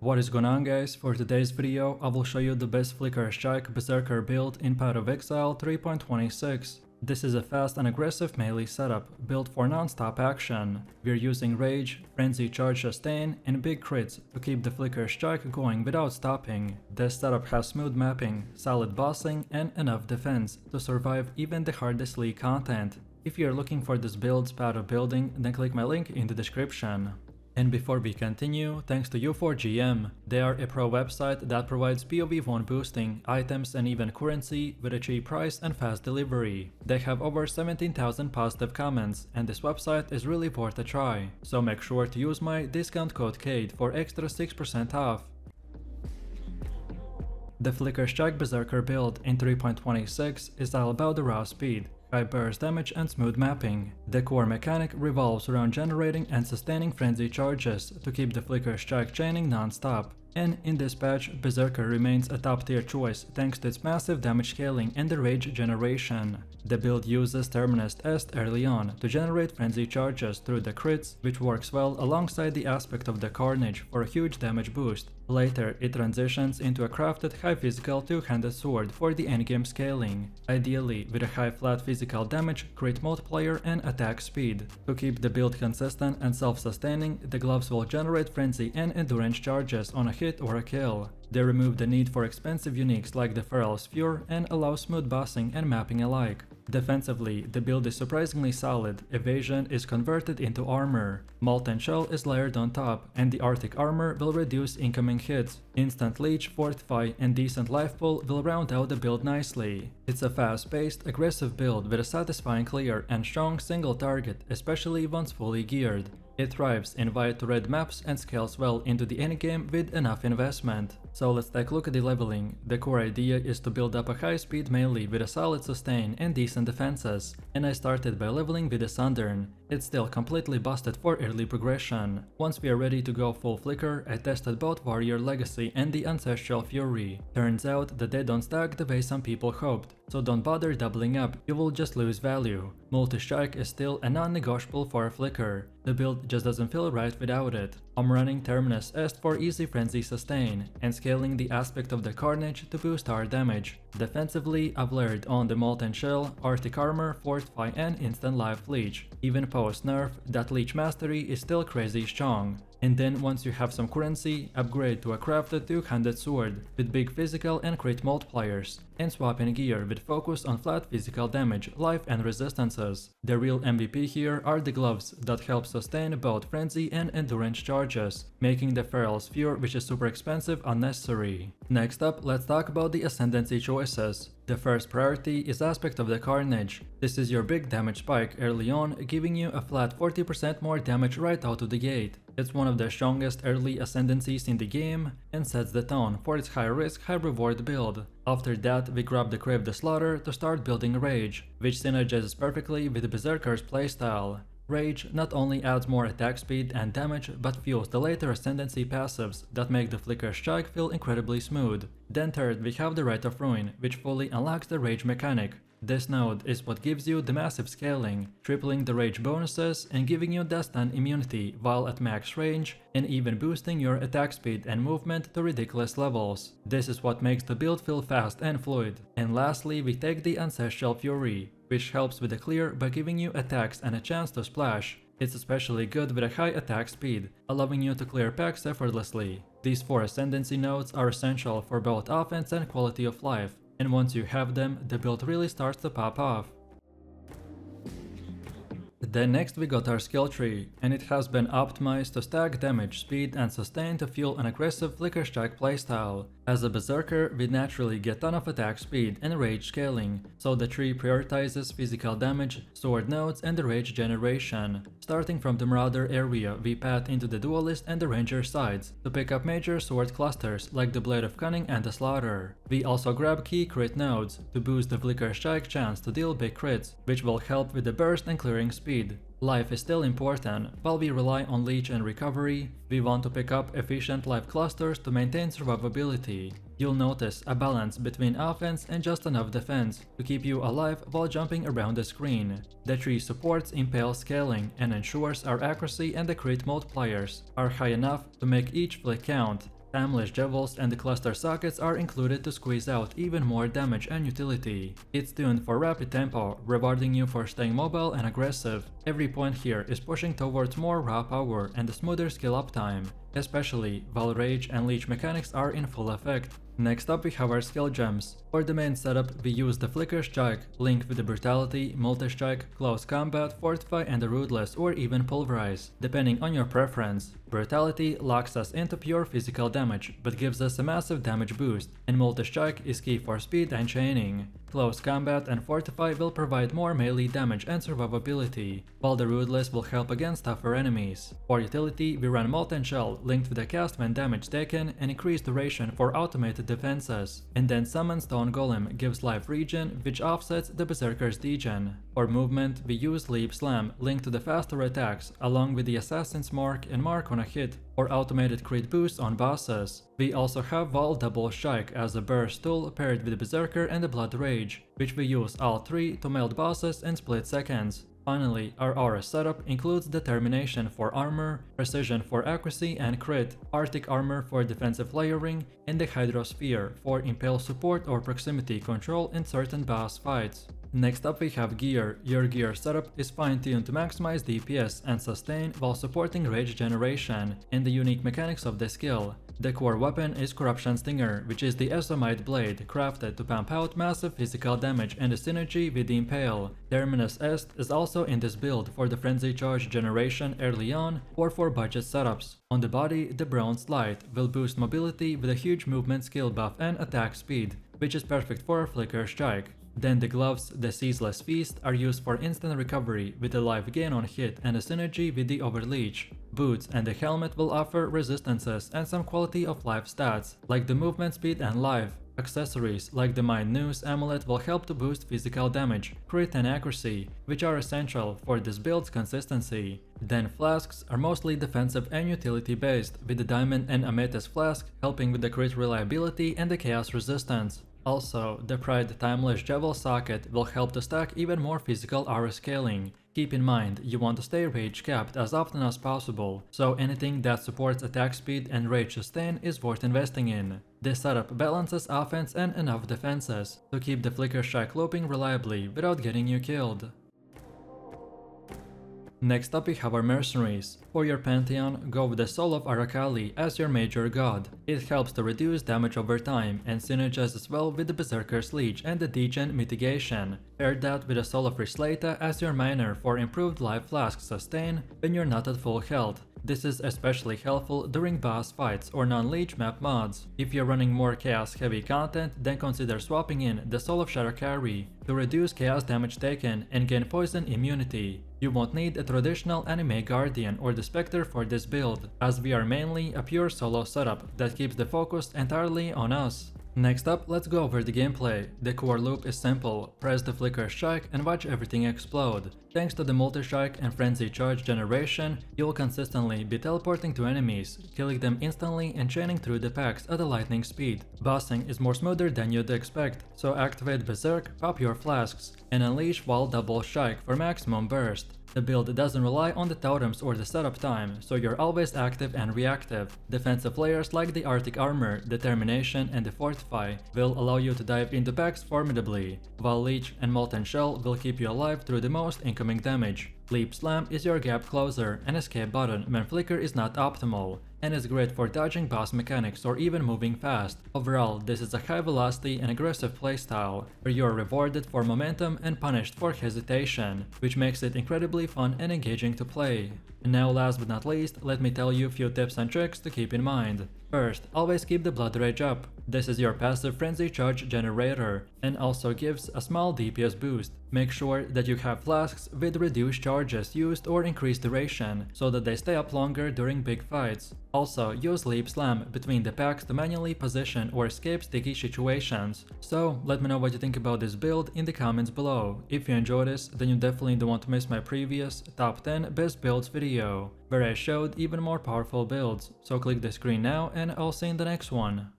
What is going on, guys? For today's video, I will show you the best Flicker Strike Berserker build in Path of Exile 3.26. This is a fast and aggressive melee setup, built for non-stop action. We're using Rage, Frenzy Charge Sustain, and big crits to keep the Flicker Strike going without stopping. This setup has smooth mapping, solid bossing, and enough defense to survive even the hardest league content. If you're looking for this build's path of building, then click my link in the description. And before we continue, thanks to U4GM. They are a pro website that provides PoE1 boosting, items and even currency with a cheap price and fast delivery. They have over 17,000 positive comments, and this website is really worth a try. So make sure to use my discount code KADE for extra 6% off. The Flicker Strike Berserker build in 3.26 is all about the raw speed, high burst damage and smooth mapping. The core mechanic revolves around generating and sustaining frenzy charges to keep the Flicker Strike chaining non-stop. And in this patch, Berserker remains a top tier choice thanks to its massive damage scaling and the rage generation. The build uses Terminus Est early on to generate frenzy charges through the crits, which works well alongside the aspect of the Carnage for a huge damage boost. Later, it transitions into a crafted high physical two-handed sword for the endgame scaling, ideally with a high flat physical damage, crit multiplier and attack speed. To keep the build consistent and self-sustaining, the gloves will generate frenzy and endurance charges on a hit or a kill. They remove the need for expensive uniques like the Feral Sphere and allow smooth bossing and mapping alike. Defensively, the build is surprisingly solid. Evasion is converted into armor. Molten Shell is layered on top, and the Arctic armor will reduce incoming hits. Instant Leech, Fortify, and decent life pool will round out the build nicely. It's a fast-paced, aggressive build with a satisfying clear and strong single target, especially once fully geared. It thrives in white to red maps and scales well into the endgame with enough investment. So let's take a look at the leveling. The core idea is to build up a high speed melee with a solid sustain and decent defenses, and I started by leveling with the Sundern. It's still completely busted for early progression. Once we are ready to go full Flicker, I tested both Warrior Legacy and the Ancestral Fury. Turns out that they don't stack the way some people hoped, so don't bother doubling up, you will just lose value. Multi-strike is still a non-negotiable for a Flicker. The build just doesn't feel right without it. I'm running Terminus Est for easy frenzy sustain, and scaling the aspect of the Carnage to boost our damage. Defensively, I've layered on the Molten Shell, Arctic Armor, Fortify and Instant Life Leech. Even post-nerf, that Leech Mastery is still crazy strong. And then once you have some currency, upgrade to a crafted two-handed sword with big physical and crit multipliers, and swap in gear with focus on flat physical damage, life and resistances. The real MVP here are the gloves that help sustain both frenzy and endurance charges, making the Feral Sphere, which is super expensive, unnecessary. Next up, let's talk about the Ascendancy choices. The first priority is aspect of the Carnage. This is your big damage spike early on, giving you a flat 40% more damage right out of the gate. It's one of the strongest early Ascendancies in the game and sets the tone for its high risk, high reward build. After that, we grab the Crave the Slaughter to start building Rage, which synergizes perfectly with Berserker's playstyle. Rage not only adds more attack speed and damage, but fuels the later Ascendancy passives that make the Flicker Strike feel incredibly smooth. Then third, we have the Rite of Ruin, which fully unlocks the Rage mechanic. This node is what gives you the massive scaling, tripling the rage bonuses and giving you the stun immunity while at max range, and even boosting your attack speed and movement to ridiculous levels. This is what makes the build feel fast and fluid. And lastly, we take the Ancestral Fury, which helps with the clear by giving you attacks and a chance to splash. It's especially good with a high attack speed, allowing you to clear packs effortlessly. These four Ascendancy nodes are essential for both offense and quality of life, and once you have them, the build really starts to pop off. Then next we got our skill tree, and it has been optimized to stack damage, speed and sustain to fuel an aggressive Flicker Strike playstyle. As a Berserker, we naturally get ton of attack speed and rage scaling, so the tree prioritizes physical damage, sword nodes and the rage generation. Starting from the Marauder area, we path into the Duelist and the Ranger sides to pick up major sword clusters like the Blade of Cunning and the Slaughter. We also grab key crit nodes to boost the Flicker Strike chance to deal big crits, which will help with the burst and clearing speed. Life is still important. While we rely on leech and recovery, we want to pick up efficient life clusters to maintain survivability. You'll notice a balance between offense and just enough defense to keep you alive while jumping around the screen. The tree supports impale scaling and ensures our accuracy and the crit multipliers are high enough to make each flick count. Timeless Jewels and the cluster sockets are included to squeeze out even more damage and utility. It's tuned for rapid tempo, rewarding you for staying mobile and aggressive. Every point here is pushing towards more raw power and a smoother skill uptime, especially while rage and leech mechanics are in full effect. Next up we have our skill gems. For the main setup we use the Flicker Strike, linked with the Brutality, Multi-Strike, Close Combat, Fortify and the Ruthless or even Pulverize, depending on your preference. Brutality locks us into pure physical damage, but gives us a massive damage boost, and Multi-Strike is key for speed and chaining. Close Combat and Fortify will provide more melee damage and survivability, while the Ruthless will help against tougher enemies. For utility, we run Molten Shell, linked with the cast when damage taken and increased duration for automated defenses, and then Summon Stone Golem gives life regen, which offsets the Berserker's degen. For movement, we use Leap Slam, linked to the faster attacks, along with the Assassin's Mark and Mark on a hit, or automated crit boost on bosses. We also have Wall Double Strike as a burst tool paired with Berserker and the Blood Rage, which we use all three to melt bosses in split seconds. Finally, our aura setup includes Determination for armor, Precision for accuracy and crit, Arctic armor for defensive layering, and the Hydrosphere for impale support or proximity control in certain boss fights. Next up we have gear. Your gear setup is fine-tuned to maximize DPS and sustain while supporting rage generation and the unique mechanics of the skill. The core weapon is Corruption Stinger, which is the Ezomite blade crafted to pump out massive physical damage and the synergy with the Impale. Terminus Est is also in this build for the frenzy charge generation early on or for budget setups. On the body, the Bronze Light will boost mobility with a huge movement skill buff and attack speed, which is perfect for a Flicker Strike. Then the gloves, the Ceaseless Feast, are used for instant recovery with a life gain on hit and a synergy with the Overleech. Boots and the helmet will offer resistances and some quality of life stats, like the movement speed and life. Accessories like the Mind Noose amulet will help to boost physical damage, crit and accuracy, which are essential for this build's consistency. Then flasks are mostly defensive and utility based, with the Diamond and Amethyst flask helping with the crit reliability and the chaos resistance. Also, the Pride Timeless Jewel socket will help to stack even more physical aura scaling. Keep in mind, you want to stay rage capped as often as possible, so anything that supports attack speed and rage sustain is worth investing in. This setup balances offense and enough defenses to keep the Flicker Strike looping reliably without getting you killed. Next up we have our Mercenaries. For your Pantheon, go with the Soul of Arakali as your major god. It helps to reduce damage over time and synergizes well with the Berserker's Leech and the degen mitigation. Pair that with the Soul of Rislata as your miner for improved life flask sustain when you're not at full health. This is especially helpful during boss fights or non-leech map mods. If you're running more chaos heavy content, then consider swapping in the Soul of Sharakari to reduce chaos damage taken and gain poison immunity. You won't need a traditional anime guardian or the Spectre for this build, as we are mainly a pure solo setup that keeps the focus entirely on us. Next up, let's go over the gameplay. The core loop is simple: press the Flicker Strike and watch everything explode. Thanks to the Multi-Strike and Frenzy Charge generation, you'll consistently be teleporting to enemies, killing them instantly and chaining through the packs at a lightning speed. Bossing is more smoother than you'd expect, so activate Berserk, pop your flasks, and unleash Wall Double Strike for maximum burst. The build doesn't rely on the totems or the setup time, so you're always active and reactive. Defensive layers like the Arctic Armor, Determination and the Fortify will allow you to dive into packs formidably, while Leech and Molten Shell will keep you alive through the most incoming damage. Leap Slam is your gap closer and escape button when Flicker is not optimal, and is great for dodging boss mechanics or even moving fast. Overall, this is a high velocity and aggressive playstyle, where you are rewarded for momentum and punished for hesitation, which makes it incredibly fun and engaging to play. And now last but not least, let me tell you a few tips and tricks to keep in mind. First, always keep the Blood Rage up. This is your passive frenzy charge generator, and also gives a small DPS boost. Make sure that you have flasks with reduced charges used or increased duration, so that they stay up longer during big fights. Also, use Leap Slam between the packs to manually position or escape sticky situations. So, let me know what you think about this build in the comments below. If you enjoyed this, then you definitely don't want to miss my previous top 10 best builds video, where I showed even more powerful builds. So click the screen now and I'll see you in the next one.